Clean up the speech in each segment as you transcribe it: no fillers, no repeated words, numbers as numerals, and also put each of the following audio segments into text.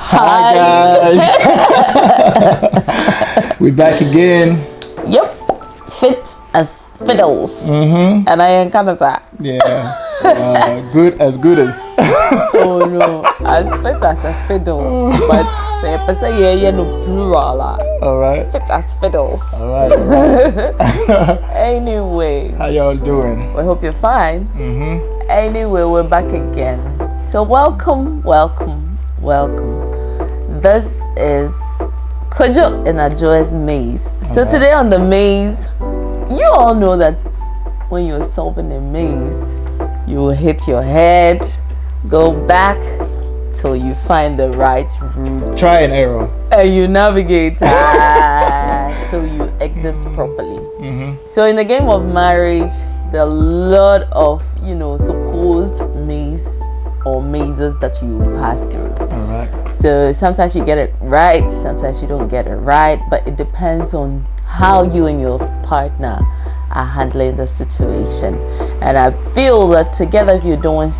Hi guys. We're back again. Yep. Fit as fiddles. And I am kind of that. Yeah. Good as. Oh no, as fit as a fiddle. But say yeah no plural. All right. Fit as fiddles. All right. Anyway. How y'all doing? We hope you're fine. Anyway, we're back again. So welcome. This is Kojo and Ajoy's maze. So today on the maze, you all know that when you're solving a maze, you will hit your head, go back till you find the right route. Try and error. And you navigate till you exit properly. So in the game of marriage, there are a lot of, supposed maze or mazes that you pass through. Alright. So sometimes you get it right, sometimes you don't get it right, but it depends on how you and your partner are handling the situation. And I feel that together, if you're doing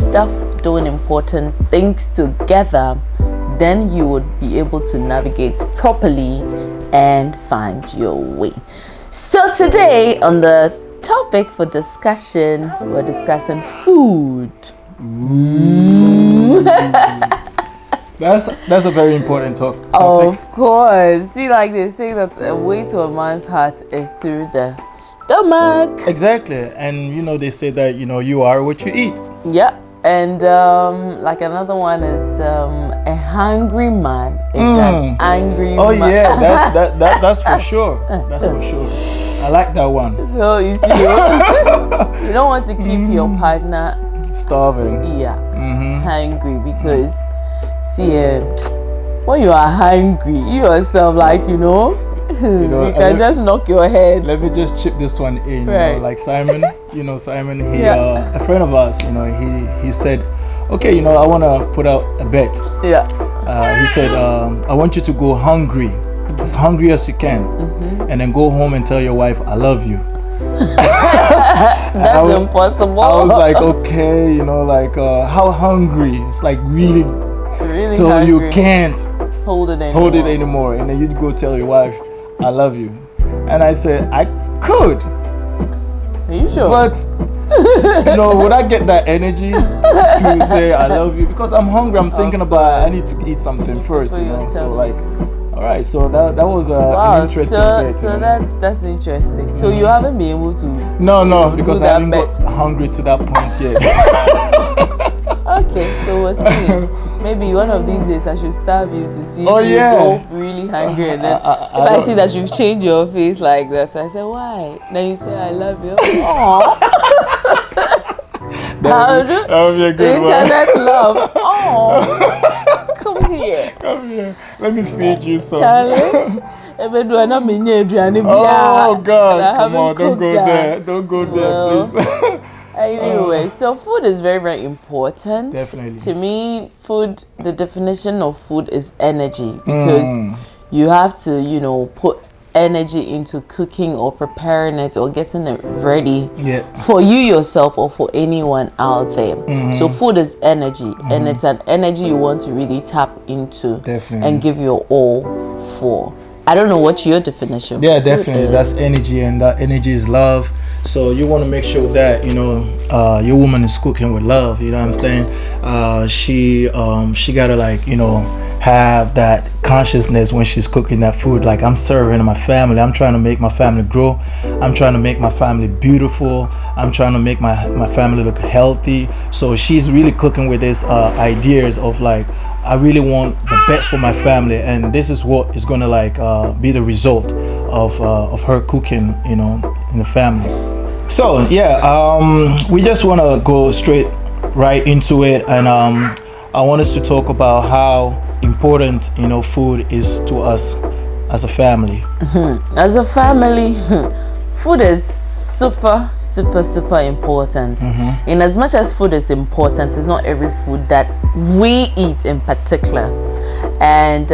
important things together, then you would be able to navigate properly and find your way. So today on the topic for discussion, we're discussing food. That's a very important topic. Of course. See, like they say that a way to a man's heart is through the stomach. Exactly. And they say that you are what you eat. Yeah. And like another one is a hungry man is an angry man. Oh yeah, that's for sure. That's for sure. I like that one. So you see, you don't want to keep your partner starving. Yeah, hungry, because see, when you are hungry, you yourself you can just knock your head. Let me just chip this one in. Right. Like Simon, Simon, he a friend of ours, he said, okay, I want to put out a bet. Yeah. He said, I want you to go hungry, as hungry as you can, and then go home and tell your wife, I love you. That's impossible. I was like, okay, how hungry? It's like really till hungry. you can't hold it anymore, and then you go tell your wife, I love you. And I said, I could. Are you sure? But would I get that energy to say I love you? Because I'm hungry. I'm thinking about I need to eat something first. So all right. So that was an interesting bit. So that's interesting. So you haven't been able to. No, because I haven't got hungry to that point yet. Okay, so we'll see. Maybe one of these days I should starve you to see if you go really hungry, and then if I see that you've changed your face like that, I say, why? Then you say, I love you. Aww. That would be a good one. Internet love. Aww. Come here. Let me feed you some. Charlie. Oh God, come on, don't go there, please. Anyway, so food is very, very important. Definitely. To me, the definition of food is energy, because you have to, put energy into cooking or preparing it or getting it ready for you yourself or for anyone out there. So food is energy, and it's an energy you want to really tap into and give your all for. I don't know what your definition of definitely is. That's energy, and that energy is love. So you want to make sure that your woman is cooking with love. You know what I'm saying? She gotta have that consciousness when she's cooking that food. Like, I'm serving my family. I'm trying to make my family grow. I'm trying to make my family beautiful. I'm trying to make my family look healthy. So she's really cooking with this ideas of I really want the best for my family, and this is what is gonna be the result of her cooking, in the family. So we just want to go straight right into it, and I want us to talk about how important food is to us as a family. As a family, food is super, super, super important. In as much as food is important, it's not every food that we eat in particular. And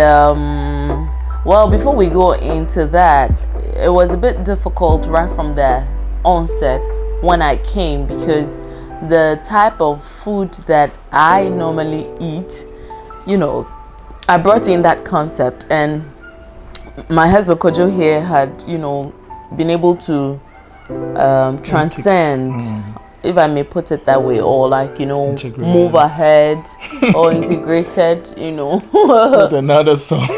before we go into that, it was a bit difficult right from the onset when I came, because the type of food that I normally eat, I brought in that concept, and my husband Kojo here had, been able to transcend, if I may put it that way, or like, move ahead or integrated, with another song.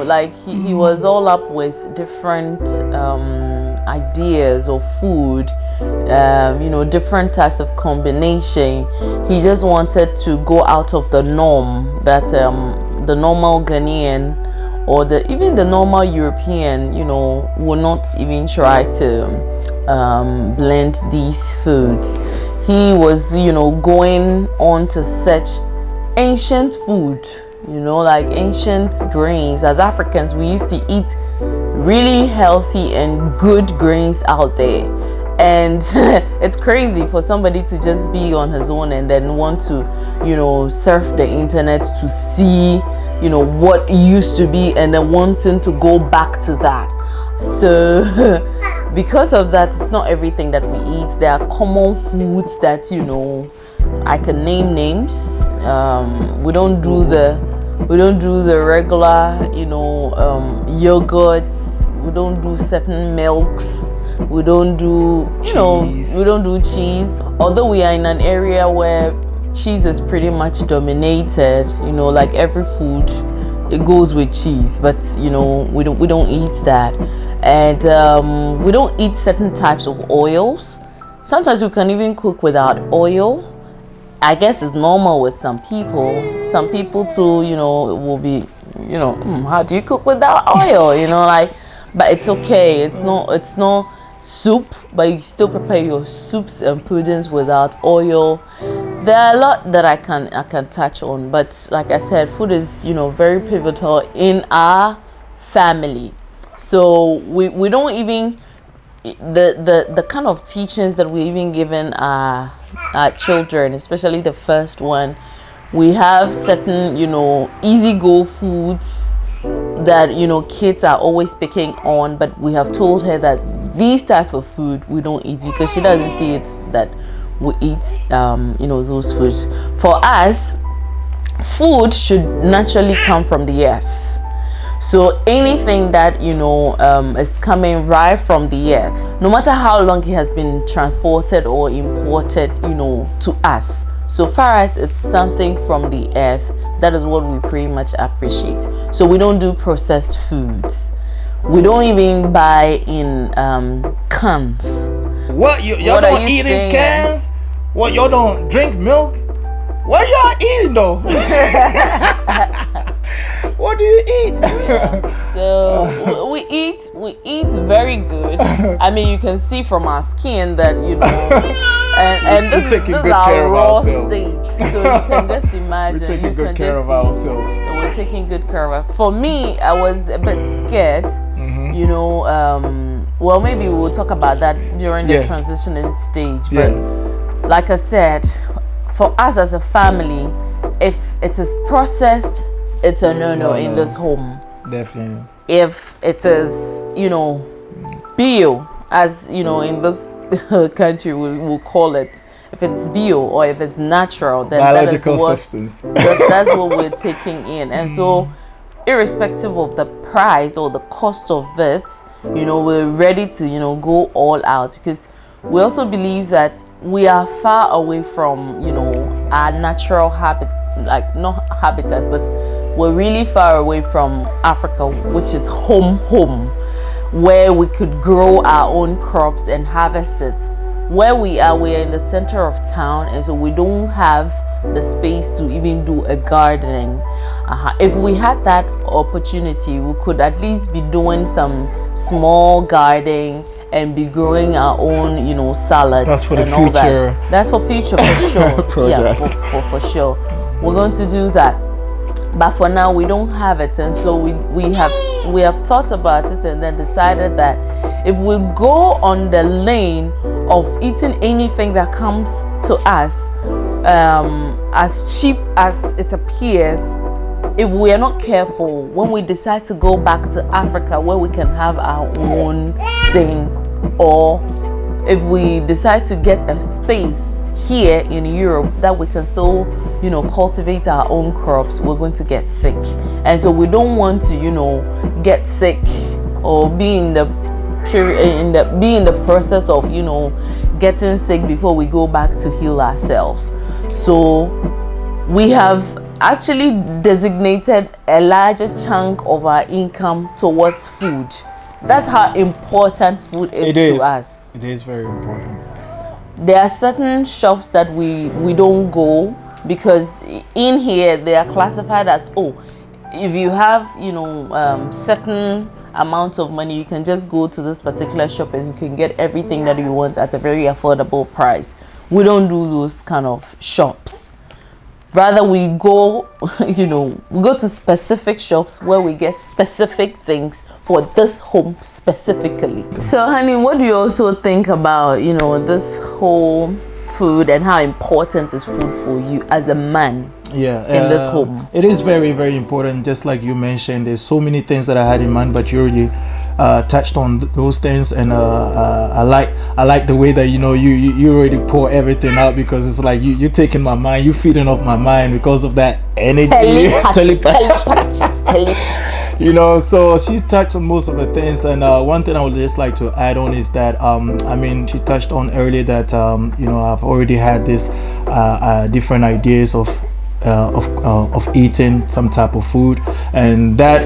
Like he was all up with different ideas of food, different types of combination. He just wanted to go out of the norm that the normal Ghanaian or even the normal European, will not even try to blend these foods. He was, going on to search ancient food, like ancient grains. As Africans, we used to eat really healthy and good grains out there. And it's crazy for somebody to just be on his own and then want to, surf the internet to see, what used to be, and then wanting to go back to that. So because of that, it's not everything that we eat. There are common foods that, I can name names. We don't do the regular, yogurts. We don't do certain milks. We don't do, we don't do cheese. Although we are in an area where cheese is pretty much dominated, like every food, it goes with cheese. But we don't eat that, and we don't eat certain types of oils. Sometimes we can even cook without oil. I guess it's normal with some people. Some people too, it will be, how do you cook without oil? But it's okay. It's not soup, but you still prepare your soups and puddings without oil. There are a lot that I can touch on, but like I said, food is very pivotal in our family. So we don't even the kind of teachings that we even given our children, especially the first one. We have certain easy go foods that kids are always picking on, but we have told her that these type of food we don't eat because she doesn't see it that we eat those foods. For us, food should naturally come from the earth. So anything that is coming right from the earth, no matter how long it has been transported or imported to us, so far as it's something from the earth, that is what we pretty much appreciate. So we don't do processed foods. We don't even buy in cans. What y'all don't eat in cans? What, y'all don't drink milk? What y'all eating though? What do you eat? So we eat very good. I mean, you can see from our skin that and this is our raw state. So you can just imagine. We're taking good care of ourselves. We're taking good care of it. For me, I was a bit scared. Well, maybe we'll talk about that during the transitioning stage. But like I said, for us as a family, if it is processed, it's a no in this home. Definitely. If it is, bio, as in this country we'll call it. If it's bio or if it's natural, then biological substance. That's what we're taking in. And so, irrespective of the price or the cost of it, we're ready to go all out, because we also believe that we are far away from our natural not habitat, but we're really far away from Africa, which is home, where we could grow our own crops and harvest it. Where we are in the center of town, and so we don't have the space to even do a gardening. If we had that opportunity, we could at least be doing some small gardening and be growing our own, salads. That's for and the all future. That. That's for future, for sure. Yeah, for sure. We're going to do that. But for now, we don't have it, and so we have thought about it and then decided that if we go on the lane of eating anything that comes to us, as cheap as it appears, if we are not careful, when we decide to go back to Africa where we can have our own thing, or if we decide to get a space here in Europe that we can still, cultivate our own crops, we're going to get sick. And so we don't want to, get sick or be in the process of, getting sick before we go back to heal ourselves. So we have actually designated a larger chunk of our income towards food. That's how important food is to us. It is very important. There are certain shops that we don't go because in here they are classified as, if you have certain amount of money, you can just go to this particular shop and you can get everything that you want at a very affordable price. We don't do those kind of shops. Rather, we go, we go to specific shops where we get specific things for this home specifically. So, honey, what do you also think about, this whole food and how important is food for you as a man? In this home, it is very, very important. Just like you mentioned, there's so many things that I had in mind, but you already touched on those things, and I like the way that you already pour everything out, because it's like you're taking my mind, you're feeding off my mind because of that energy. Telepathy. So she touched on most of the things, and one thing I would just like to add on is that she touched on earlier that I've already had this different ideas of eating some type of food, and that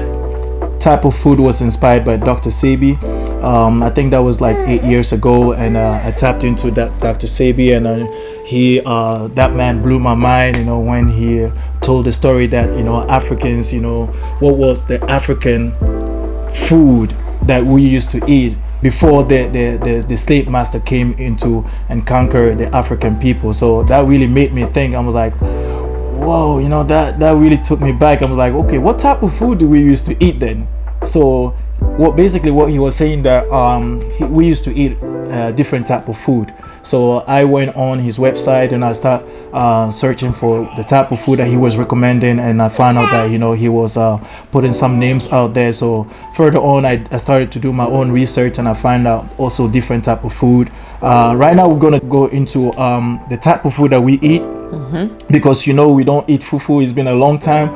type of food was inspired by Dr.sebi. I think that was like 8 years ago, and I tapped into that Dr.sebi, and that man blew my mind, when he told the story that Africans, what was the African food that we used to eat before the slave master came into and conquered the African people. So that really made me think. I was like, whoa, that really took me back. I was like, okay, what type of food do we used to eat then? So what he was saying that we used to eat different type of food. So I went on his website and I start searching for the type of food that he was recommending, and I found out that he was putting some names out there. So further on, I started to do my own research, and I find out also different type of food. Right now we're gonna go into the type of food that we eat, because we don't eat fufu. It's been a long time.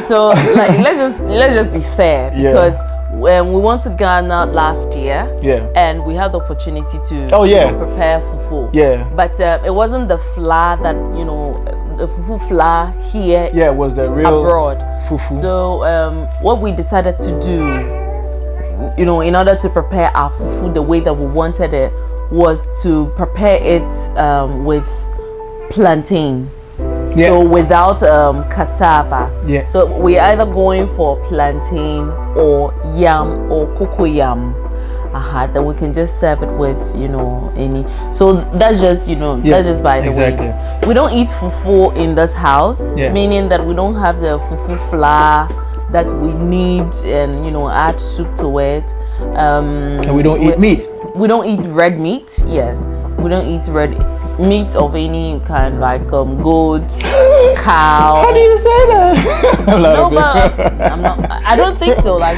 So let's just be fair, because when we went to Ghana last year, and we had the opportunity to prepare fufu. But it wasn't the flour that the fufu flour here. It was the real abroad fufu. So what we decided to do, in order to prepare our fufu the way that we wanted it, was to prepare it with plantain. So without cassava. So we're either going for plantain or yam or cocoa yam. Then we can just serve it with any. So that's just that's just by the way. We don't eat fufu in this house, meaning that we don't have the fufu flour that we need, and add soup to it. And we don't eat meat. We don't eat red meat. Yes, we don't eat red meat of any kind, like goat, cow. How do you say that? No, but I'm not. I don't think so. Like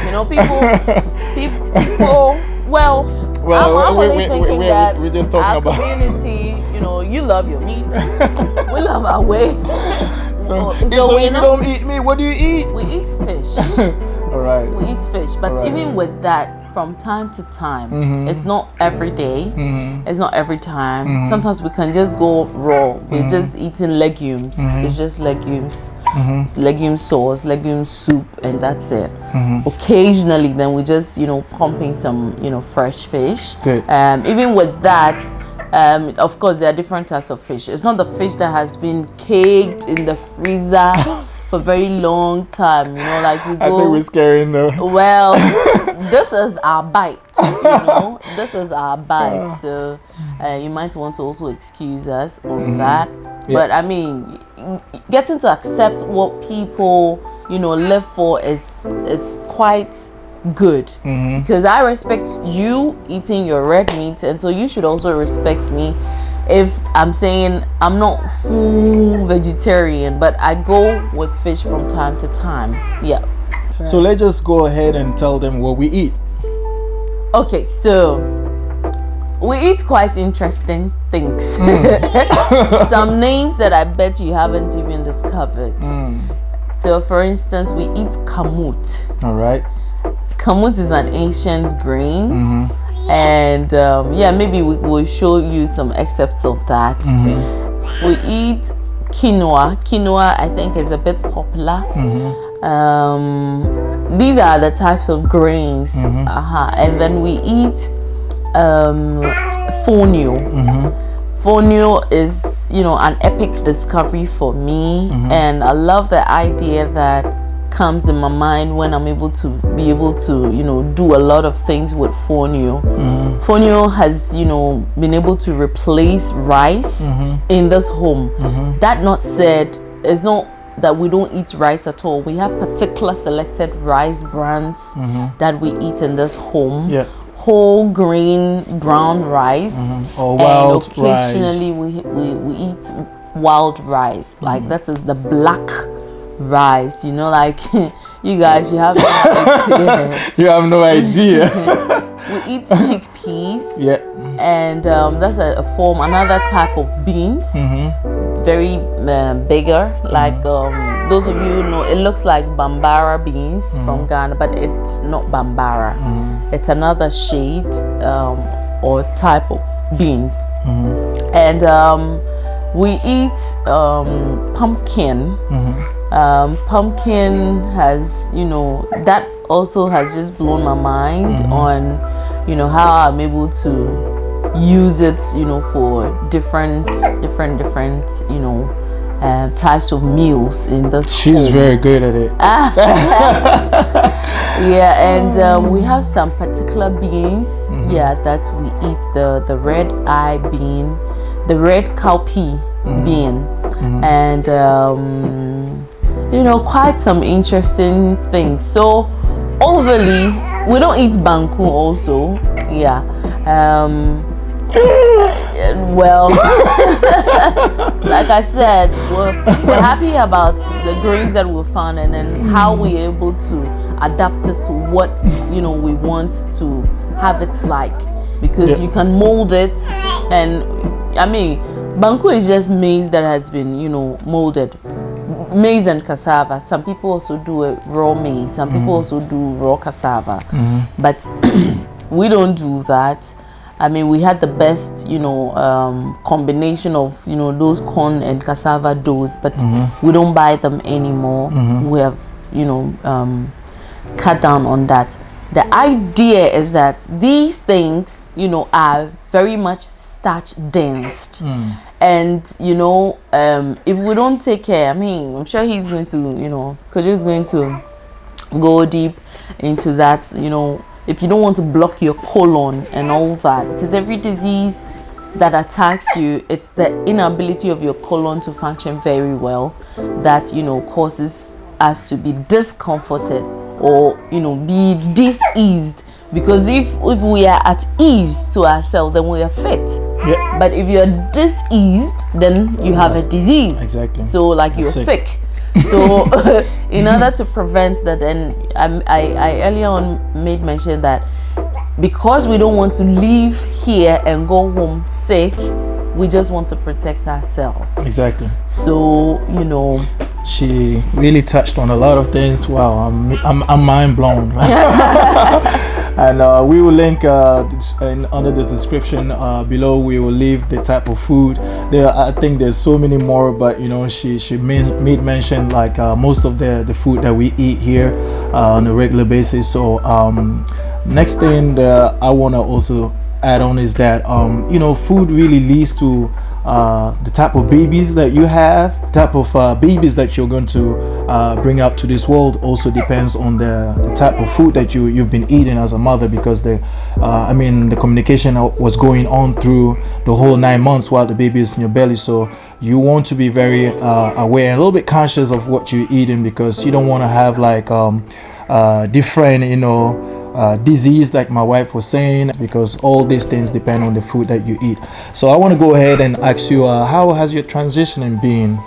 people. Well, I'm only thinking that we're just talking our about community. You love your meat. We love our way. So if you don't eat meat, what do you eat? We eat fish. All right. We eat fish, but even with that, from time to time, it's not every day. It's not every time. Sometimes we can just go raw. We're just eating legumes. It's just legumes, legume sauce, legume soup, and that's it. Occasionally, then we just pumping some fresh fish. Good. Even with that, of course, there are different types of fish. It's not the fish that has been caged in the freezer for a very long time, like we go. I think we're scaring them. Well, this is our bite, This is our bite. So you might want to also excuse us on that. But I mean, getting to accept what people, live for is quite good. Because I respect you eating your red meat, and so you should also respect me if I'm saying I'm not full vegetarian, but I go with fish from time to time. So let's just go ahead and tell them what we eat. Okay, so we eat quite interesting things. Some names that I bet you haven't even discovered. So, for instance, we eat kamut. All right. Kamut is an ancient grain. And maybe we will show you some excerpts of that. We eat quinoa. Quinoa, I think, is a bit popular. These are the types of grains. And then we eat Fonio. Fonio is, an epic discovery for me, and I love the idea that comes in my mind when I'm able to do a lot of things with Fonio. Fonio has been able to replace rice in this home. That not said, it's not that we don't eat rice at all. We have particular selected rice brands that we eat in this home. Whole grain brown rice, or wild and occasionally we eat wild rice. Like that is the black rice, like you guys, you have no idea. You have no idea. We eat chickpeas, and that's another type of beans, very bigger. Like those of you who know, it looks like Bambara beans from Ghana, but it's not Bambara. It's another shade or type of beans. And we eat pumpkin. Pumpkin has, that also has just blown my mind on, how I'm able to use it, for different, types of meals in this. She's home. Very good at it. And we have some particular beans, that we eat, the red eye bean, the red cowpea bean, and quite some interesting things. So overly, we don't eat banku also. Well, like I said, we're happy about the grains that we found, and then how we're able to adapt it to what we want to have it like, because you can mold it. And I mean, banku is just maize that has been molded. Maize and cassava. Some people also do a raw maize. Some people also do raw cassava. But we don't do that. I mean, we had the best, combination of, those corn and cassava doughs, but we don't buy them anymore. We have, cut down on that. The idea is that these things, are very much starch dense. And, if we don't take care, I mean, I'm sure he's going to, Kojo's going to go deep into that, if you don't want to block your colon and all that, because every disease that attacks you, it's the inability of your colon to function very well that causes us to be discomforted or be diseased. Because if we are at ease to ourselves, then we are fit. But if you are diseased, then you have a disease. Exactly. So like you're sick. So in order to prevent that, then I earlier on made mention that because we don't want to leave here and go home sick, we just want to protect ourselves. Exactly. So she really touched on a lot of things. Wow, I'm mind blown. And we will link under the description below. We will leave the type of food there. I think there's so many more, but she made mention like most of the food that we eat here on a regular basis. So next thing that I want to also add on is that food really leads to the type of babies that you have, type of babies that you're going to bring out to this world. Also depends on the type of food that you've been eating as a mother, because the communication was going on through the whole 9 months while the baby is in your belly. So you want to be very aware and a little bit conscious of what you're eating, because you don't want to have like different disease, like my wife was saying, because all these things depend on the food that you eat. So I want to go ahead and ask you, how has your transitioning been?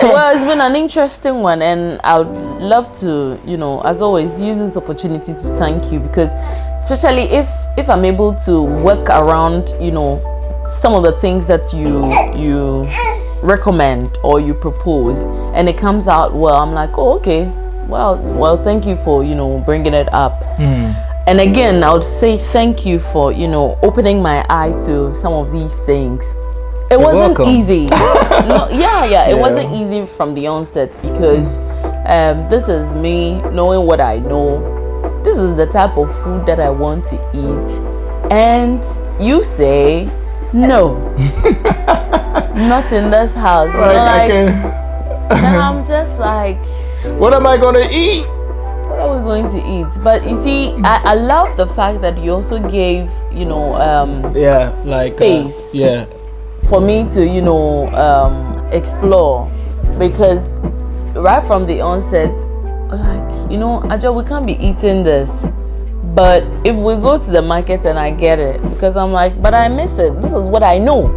Well, it's been an interesting one, and I would love to, as always, use this opportunity to thank you, because especially if I'm able to work around, some of the things that you recommend or you propose, and it comes out well, I'm like, oh, okay, well, thank you for bringing it up. And again, I would say thank you for opening my eye to some of these things. It wasn't easy. It wasn't easy from the onset, because this is me knowing what I know. This is the type of food that I want to eat, and you say no. Not in this house. And I'm just like, what am I gonna eat? What are we going to eat? But you see, I love the fact that you also gave space for me to explore, because right from the onset, like, Ajo, we can't be eating this. But if we go to the market and I get it, because I'm like, but I miss it. This is what I know.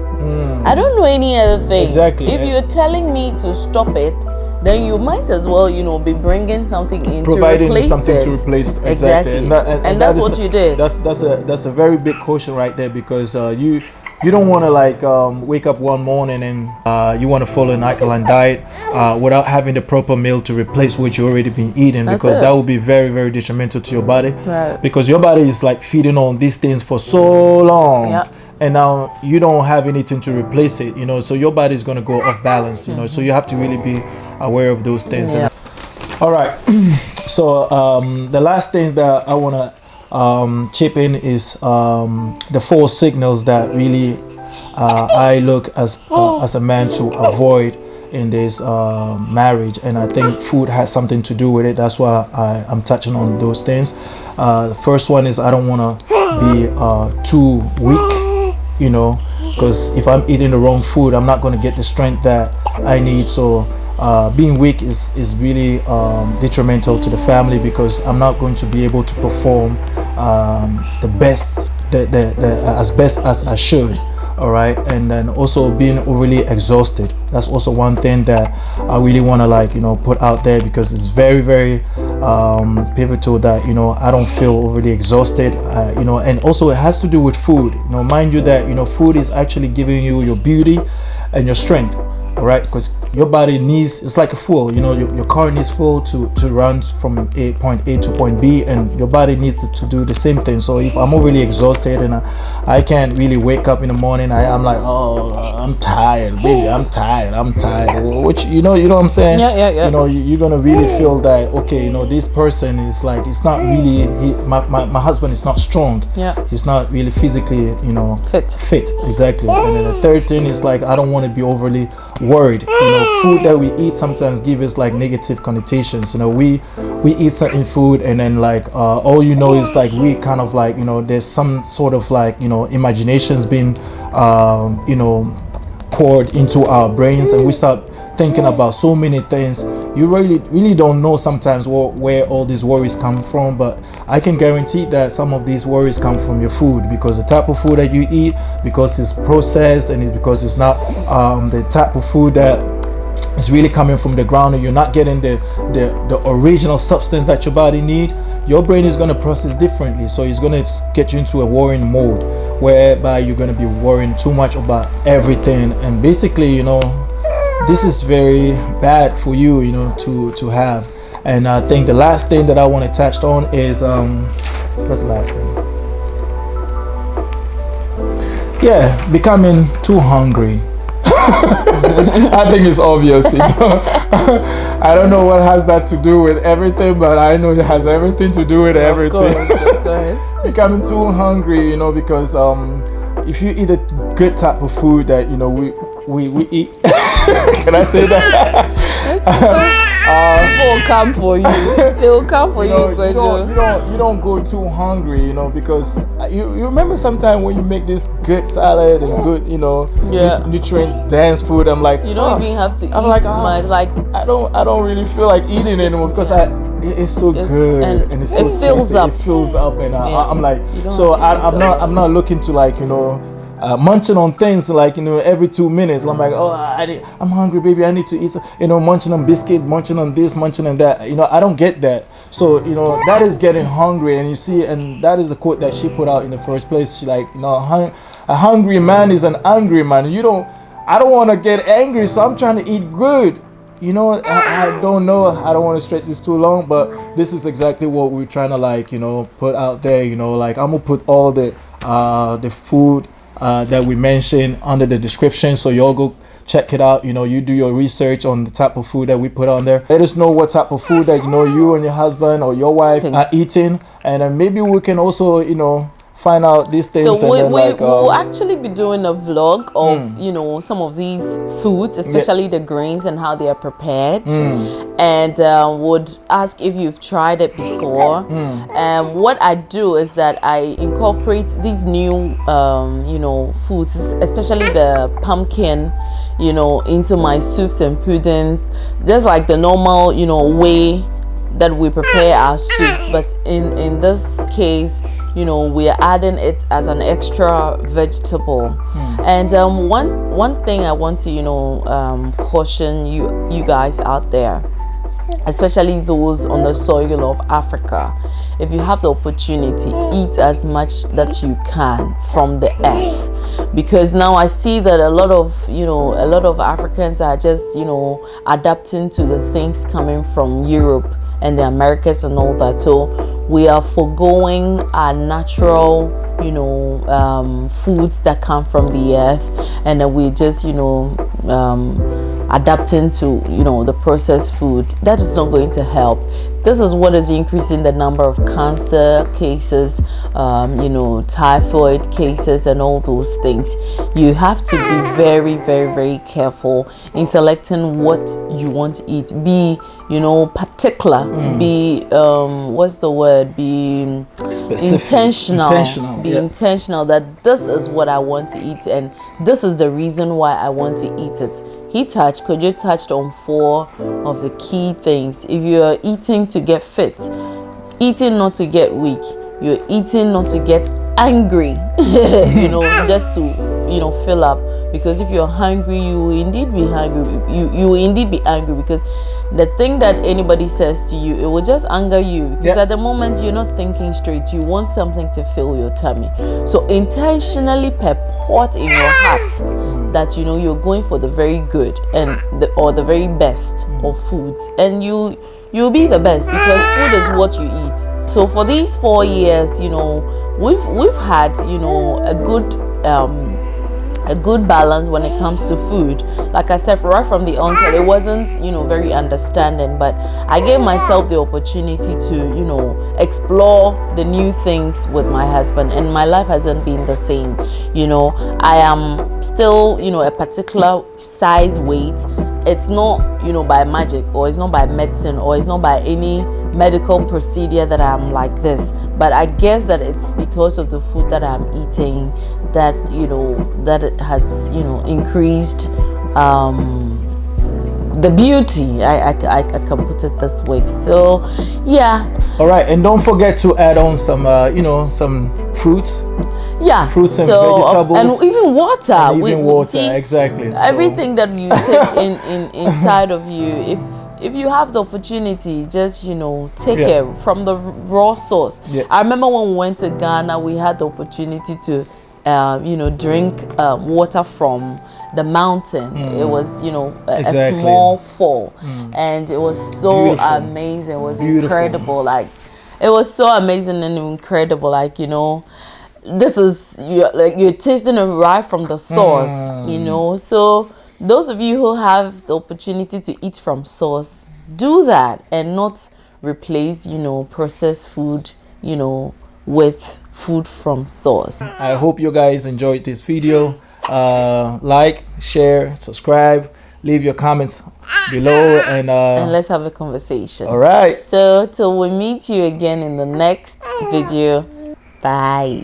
I don't know any other thing. Exactly. If you're telling me to stop it, then you might as well, be bringing something in providing to replace something it. to replace it. Exactly. And that's what you did. That's a very big caution right there, because you don't want to wake up one morning and you want to follow an alkaline diet without having the proper meal to replace what you already been eating, because that will be very, very detrimental to your body. Right. Because your body is feeding on these things for so long. Yeah. And now you don't have anything to replace it, so your body is going to go off balance, so you have to really be aware of those things. Yeah. All right. So the last thing that I want to chip in is the 4 signals that really I look as a man to avoid in this marriage, and I think food has something to do with it. That's why I'm touching on those things. The first one is I don't want to be too weak, because if I'm eating the wrong food, I'm not going to get the strength that I need. So being weak is really detrimental to the family, because I'm not going to be able to perform the best as best as I should. All right. And then also being overly exhausted, that's also one thing that I really want to put out there, because it's very, very pivotal that I don't feel overly exhausted, and also it has to do with food. Mind you that food is actually giving you your beauty and your strength. All right, because your body needs, it's like a fuel, your car needs fuel to run from point A to point B, and your body needs to do the same thing. So if I'm overly exhausted and I can't really wake up in the morning, I'm like, oh, I'm tired, baby, I'm tired, which you know what I'm saying? Yeah. You're gonna really feel that, okay, this person is it's not really, my husband is not strong. Yeah. He's not really physically, fit. Exactly. And then the third thing is I don't want to be overly worried. Food that we eat sometimes give us negative connotations. We eat certain food, and then all is we kind of there's some sort of imaginations being poured into our brains, and we start thinking about so many things. You really don't know sometimes where all these worries come from, but I can guarantee that some of these worries come from your food, because the type of food that you eat, because it's processed, and it's because it's not the type of food that is really coming from the ground, and you're not getting the original substance that your body need. Your brain is going to process differently, so it's going to get you into a worrying mode, whereby you're going to be worrying too much about everything, and basically this is very bad for you to have. And I think the last thing that I want to touch on is what's the last thing? Yeah, becoming too hungry. I think it's obvious. I don't know what has that to do with everything, but I know it has everything to do with everything. Of course. Becoming too hungry, because if you eat a good type of food that we eat. Can I say that? People will come for you. They will come for you. You don't go too hungry, because you remember sometime when you make this good salad and good, nutrient dense food. I'm like, you don't even have to eat much. I don't really feel like eating anymore, because It's so good, and it's so it fills tasty. up. It fills up, and I'm like, You don't so have to eat I'm not looking to, like, munching on things like, every 2 minutes. I'm like, oh, I'm hungry, baby. I need to eat. Munching on biscuit, munching on this, munching on that. I don't get that. So that is getting hungry, and you see, and that is the quote that she put out in the first place. She like, a hungry man is an angry man. I don't want to get angry, so I'm trying to eat good. I don't know. I don't want to stretch this too long, but this is exactly what we're trying to, like, put out there. Like, I'm gonna put all the food that we mentioned under the description, so y'all go check it out. You do your research on the type of food that we put on there. Let us know what type of food that you and your husband or your wife are eating, and then maybe we can also find out these things. So and we'll actually be doing a vlog of some of these foods, especially the grains and how they are prepared, and would ask if you've tried it before. What I do is that I incorporate these new foods, especially the pumpkin, into my soups and puddings, just like the normal way that we prepare our soups, but in this case, we are adding it as an extra vegetable. And one thing I want to caution you guys out there, especially those on the soil of Africa, if you have the opportunity, eat as much that you can from the earth, because now I see that a lot of Africans are just adapting to the things coming from Europe and the Americas and all that. So we are foregoing our natural foods that come from the earth, and then we just adapting to the processed food. That is not going to help. This is what is increasing the number of cancer cases, typhoid cases, and all those things. You have to be very, very, very careful in selecting what you want to eat. Be particular. Be what's the word? Be specific. Intentional. Be intentional that this is what I want to eat, and this is the reason why I want to eat it. Kojo touched on 4 of the key things. If you're eating to get fit, eating not to get weak, you're eating not to get angry, just to fill up. Because if you're hungry, you will indeed be hungry. You will indeed be angry, because the thing that anybody says to you, it will just anger you, because at the moment you're not thinking straight. You want something to fill your tummy, so intentionally purport in your heart that you're going for the very good and the very best of foods, and you'll be the best, because food is what you eat. So for these 4 years, we've had a good balance when it comes to food. Like I said, right from the onset, it wasn't very understanding, but I gave myself the opportunity to explore the new things with my husband, and my life hasn't been the same. I am still a particular size weight. It's not by magic, or it's not by medicine, or it's not by any medical procedure that I'm like this, but I guess that it's because of the food that I'm eating that that it has increased the beauty. I can put it this way. So all right, and don't forget to add on some some fruits. Fruits and vegetables, and even water. And even water, exactly. Everything that you take inside of you, if you have the opportunity, just take it from the raw source. I remember when we went to Ghana, we had the opportunity to drink water from the mountain. It was a small fall, and it was so amazing. It was incredible. Like, it was so amazing and incredible. Like, this is you're tasting it right from the source. So those of you who have the opportunity to eat from source, do that, and not replace processed food with food from source. I hope you guys enjoyed this video. Like, share, subscribe, leave your comments below, and let's have a conversation. All right, so till we meet you again in the next video, bye.